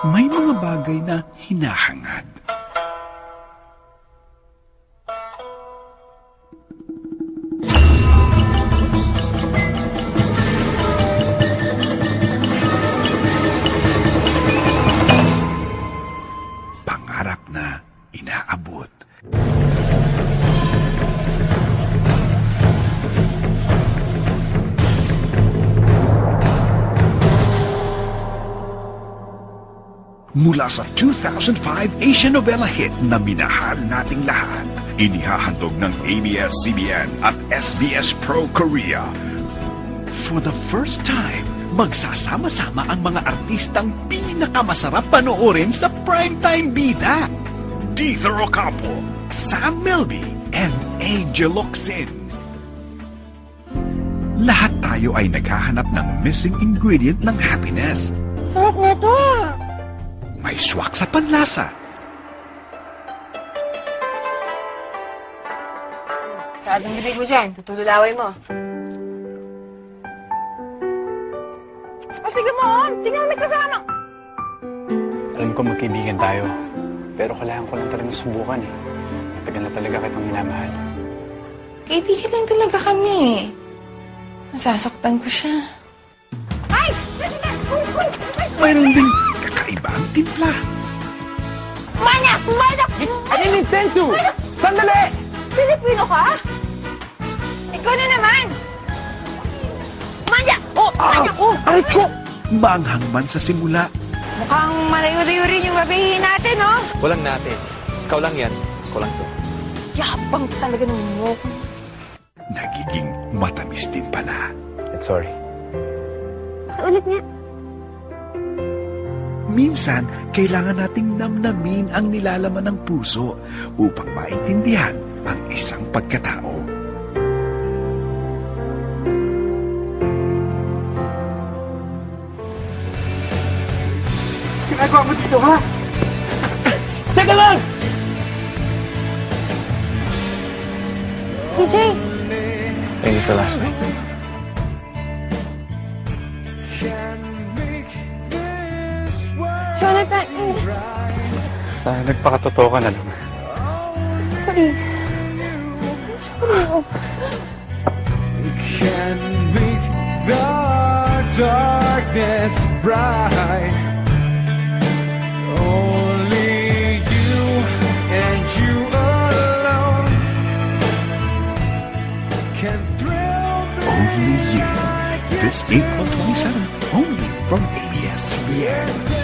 may mga bagay na hinahangad. Pangarap na inaabot. Mula sa 2005 Asian novela hit na Minahal Nating Lahat, inihahandog ng ABS-CBN at SBS Pro Korea. For the first time, magsasama-sama ang mga artistang pinakamasarap panoorin sa primetime bida. Dieter Ocampo, Sam Milby, and Angel Locsin. Lahat tayo ay naghahanap ng missing ingredient ng happiness. Sarap na to! May swak sa panlasa. Saadong bibig mo dyan, tutululaway mo. Tignan mo, tignan mo may kasama. Alam ko magkaibigan tayo, pero kailangan ko lang talagang subukan eh. Matagal na talaga kitang minamahal. Kaibigan lang talaga kami. Nasasaktan ko siya. Ay! Mayroon ding kakaiba ang timpla. Manyak! Manyak! I didn't intend to! Sandali! Pilipino ka? Ikaw na naman! Manyak! Oh! Manyak! Oh! Aray ko! Maanghang man sa simula, Mukhang malayo-layo rin yung babihin natin, no? Walang natin. Ikaw lang yan. Ikaw lang to. Yabang talaga ng mukha. nagiging matamis din pala. I'm sorry. Ulit nga. Minsan, kailangan nating namnamin ang nilalaman ng puso upang maintindihan ang isang pagkatao. Ginagawa mo dito, ha? Teka lang! DJ! Thank you for last night. Jonathan! Sana nagpakatotoo ka na lang. Sorry. Sorry. Can make the darkness bright. Only you and you alone can thrill me. Only You. This April 27, only from ABS-CBN.